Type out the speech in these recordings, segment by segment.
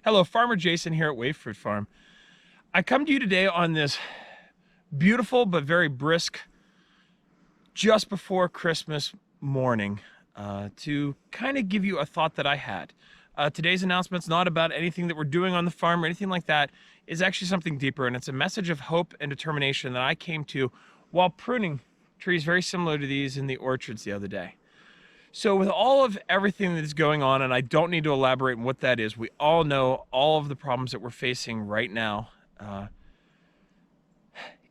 Hello, Farmer Jason here at Wave Fruit Farm. I come to you today on this beautiful but very brisk, just before Christmas morning, to kind of give you a thought that I had. Today's announcement's not about anything that we're doing on the farm or anything like that. It's actually something deeper, and it's a message of hope and determination that I came to while pruning trees very similar to these in the orchards the other day. So with all of everything that is going on, and I don't need to elaborate on what that is, we all know all of the problems that we're facing right now.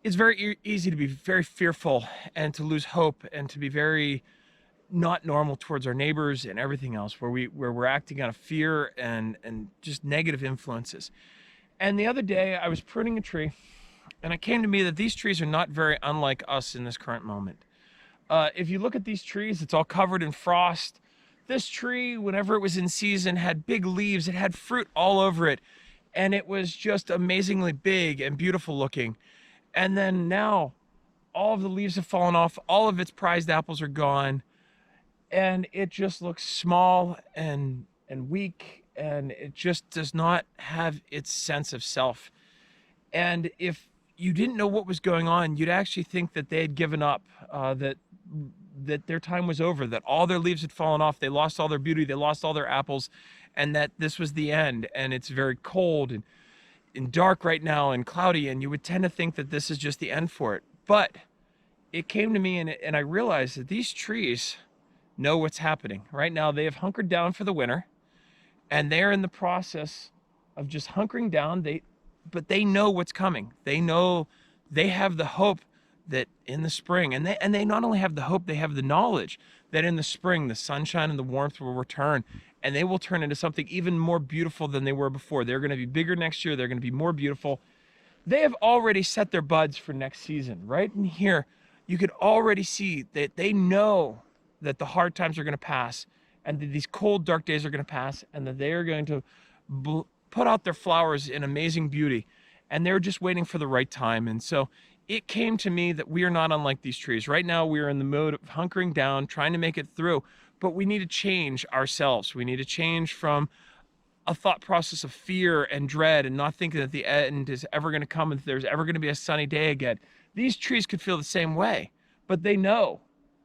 It's very easy to be very fearful and to lose hope and to be very not normal towards our neighbors and everything else, where we're acting out of fear and just negative influences. And the other day I was pruning a tree, and it came to me that these trees are not very unlike us in this current moment. If you look at these trees, it's all covered in frost. This tree, whenever it was in season, had big leaves. It had fruit all over it. And it was just amazingly big and beautiful looking. And then now, all of the leaves have fallen off. All of its prized apples are gone. And it just looks small and weak. And it just does not have its sense of self. And if you didn't know what was going on, you'd actually think that they had given up, that their time was over, that all their leaves had fallen off, they lost all their beauty, they lost all their apples, and that this was the end. And it's very cold and dark right now and cloudy, and you would tend to think that this is just the end for it. But it came to me, and I realized that these trees know what's happening. Right now, they have hunkered down for the winter, and they're in the process of just hunkering down. But they know what's coming. They know, they have the hope that in the spring, and they not only have the hope, they have the knowledge that in the spring the sunshine and the warmth will return, and they will turn into something even more beautiful than they were before. They're going to be bigger next year. They're going to be more beautiful. They have already set their buds for next season. Right in here, you could already see that they know that the hard times are going to pass, and that these cold, dark days are going to pass, and that they are going to put out their flowers in amazing beauty, and they're just waiting for the right time. And so it came to me that we are not unlike these trees. Right now, we are in the mode of hunkering down, trying to make it through, but we need to change ourselves. We need to change from a thought process of fear and dread and not thinking that the end is ever going to come and that there's ever going to be a sunny day again. These trees could feel the same way, but they know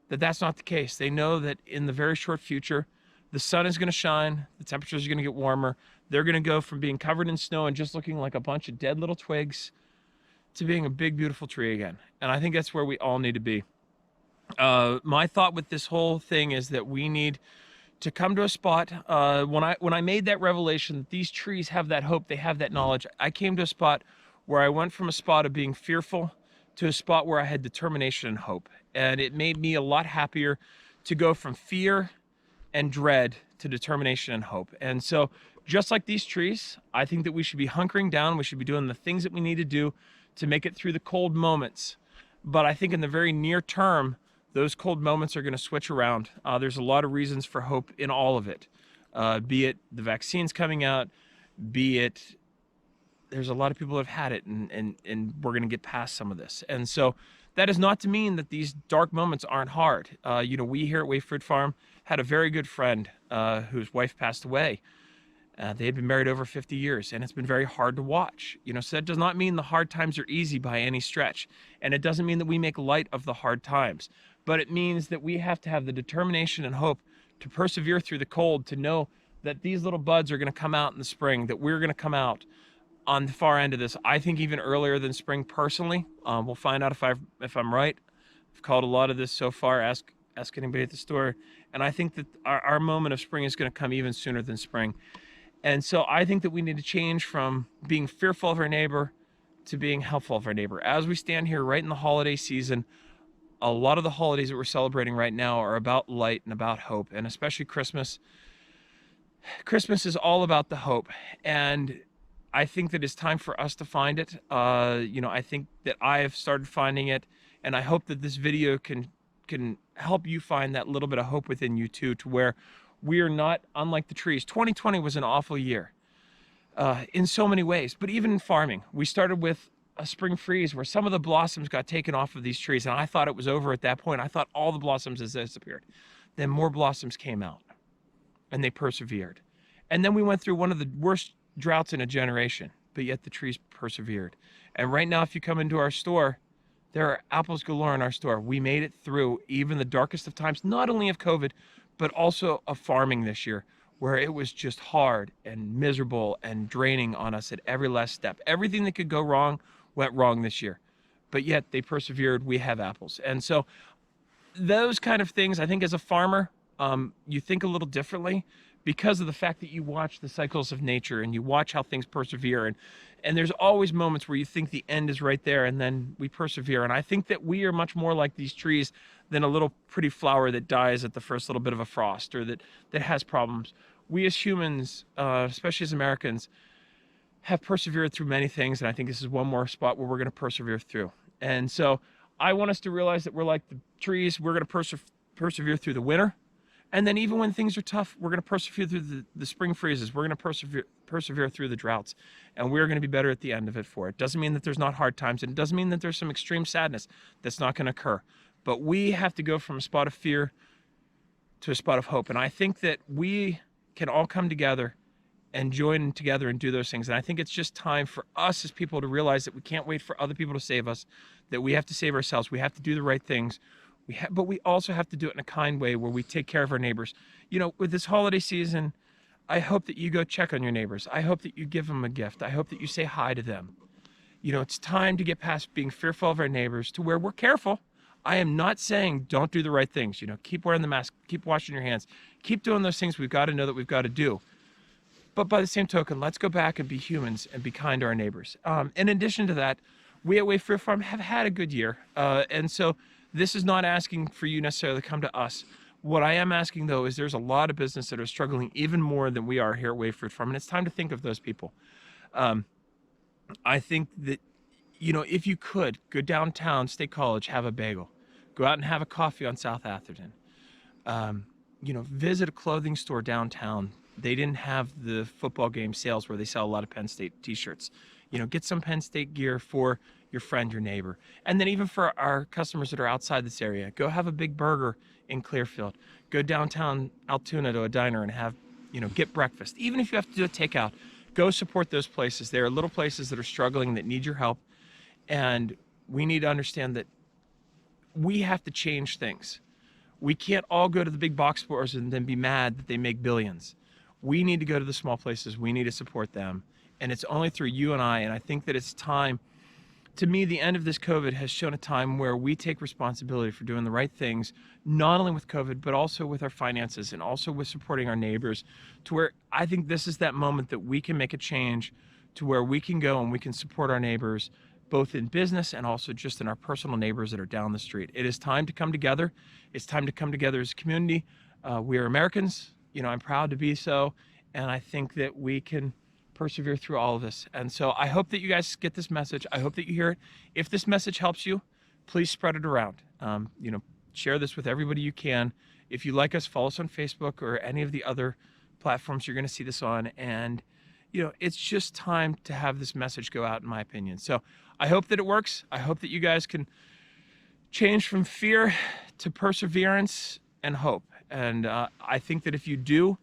that that's not the case. They know that in the very short future, the sun is going to shine, the temperatures are going to get warmer. They're going to go from being covered in snow and just looking like a bunch of dead little twigs to being a big, beautiful tree again. And I think that's where we all need to be. My thought with this whole thing is that we need to come to a spot. When I made that revelation that these trees have that hope, they have that knowledge, I came to a spot where I went from a spot of being fearful to a spot where I had determination and hope. And it made me a lot happier to go from fear and dread to determination and hope. And so just like these trees, I think that we should be hunkering down. We should be doing the things that we need to do to make it through the cold moments. But I think in the very near term, those cold moments are going to switch around. There's a lot of reasons for hope in all of it. Be it the vaccines coming out, be it there's a lot of people that have had it, and we're going to get past some of this. And so that is not to mean that these dark moments aren't hard. We here at Wave Fruit Farm had a very good friend whose wife passed away. They had been married over 50 years, and it's been very hard to watch. So that does not mean the hard times are easy by any stretch. And it doesn't mean that we make light of the hard times. But it means that we have to have the determination and hope to persevere through the cold, to know that these little buds are going to come out in the spring, that we're going to come out on the far end of this. I think even earlier than spring personally. We'll find out if I'm right. I've called a lot of this so far. Ask anybody at the store. And I think that our moment of spring is going to come even sooner than spring. And so I think that we need to change from being fearful of our neighbor to being helpful of our neighbor. As we stand here right in the holiday season, a lot of the holidays that we're celebrating right now are about light and about hope, and especially Christmas. Christmas is all about the hope, and I think that it's time for us to find it. I think that I have started finding it, and I hope that this video can help you find that little bit of hope within you too, to where we are not unlike the trees. 2020 was an awful year in so many ways, but even in farming, we started with a spring freeze where some of the blossoms got taken off of these trees, and I thought it was over at that point. I thought all the blossoms had disappeared. Then more blossoms came out, and they persevered. And then we went through one of the worst droughts in a generation, but yet the trees persevered. And right now, if you come into our store, there are apples galore in our store. We made it through even the darkest of times, not only of COVID, but also of farming this year, where it was just hard and miserable and draining on us at every last step. Everything that could go wrong went wrong this year, but yet they persevered. We have apples. And so those kind of things, I think as a farmer, you think a little differently because of the fact that you watch the cycles of nature and you watch how things persevere. And there's always moments where you think the end is right there, and then we persevere. And I think that we are much more like these trees than a little pretty flower that dies at the first little bit of a frost, or that has problems. We as humans, especially as Americans, have persevered through many things, and I think this is one more spot where we're going to persevere through. And so I want us to realize that we're like the trees. We're going to persevere through the winter. And then even when things are tough, we're going to persevere through the spring freezes. We're going to persevere through the droughts. And we're going to be better at the end of it for it. Doesn't mean that there's not hard times. And it doesn't mean that there's some extreme sadness that's not going to occur. But we have to go from a spot of fear to a spot of hope. And I think that we can all come together and join together and do those things. And I think it's just time for us as people to realize that we can't wait for other people to save us, that we have to save ourselves. We have to do the right things. But we also have to do it in a kind way where we take care of our neighbors. You know, with this holiday season, I hope that you go check on your neighbors. I hope that you give them a gift. I hope that you say hi to them. You know, it's time to get past being fearful of our neighbors to where we're careful. I am not saying don't do the right things. You know, keep wearing the mask, keep washing your hands, keep doing those things we've got to know that we've got to do. But by the same token, let's go back and be humans and be kind to our neighbors. In addition to that, we at Wayfair Farm have had a good year. And so this is not asking for you necessarily to come to us. What I am asking, though, is there's a lot of business that are struggling even more than we are here at Wayfair Farm, and it's time to think of those people. I think that, you know, if you could, go downtown, State College, have a bagel. Go out and have a coffee on South Atherton. You know, visit a clothing store downtown. They didn't have the football game sales where they sell a lot of Penn State t-shirts. You know, get some Penn State gear for your friend, your neighbor. And then even for our customers that are outside this area, go have a big burger in Clearfield. Go downtown Altoona to a diner and have, you know, get breakfast. Even if you have to do a takeout, go support those places. There are little places that are struggling that need your help. And we need to understand that we have to change things. We can't all go to the big box stores and then be mad that they make billions. We need to go to the small places. We need to support them. And it's only through you and I think that it's time. To me, the end of this COVID has shown a time where we take responsibility for doing the right things, not only with COVID, but also with our finances and also with supporting our neighbors, to where I think this is that moment that we can make a change to where we can go and we can support our neighbors, both in business and also just in our personal neighbors that are down the street. It is time to come together. It's time to come together as a community. We are Americans. You know, I'm proud to be so. And I think that we can persevere through all of this. And so I hope that you guys get this message. I hope that you hear it. If this message helps you, please spread it around. You know, share this with everybody you can. If you like us, follow us on Facebook or any of the other platforms you're going to see this on. And, you know, it's just time to have this message go out, in my opinion. So I hope that it works. I hope that you guys can change from fear to perseverance and hope. And I think that if you do,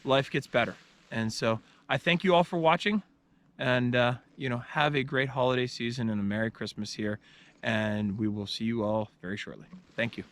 life gets better. And so I thank you all for watching, and you know, have a great holiday season and a Merry Christmas here, and we will see you all very shortly. Thank you.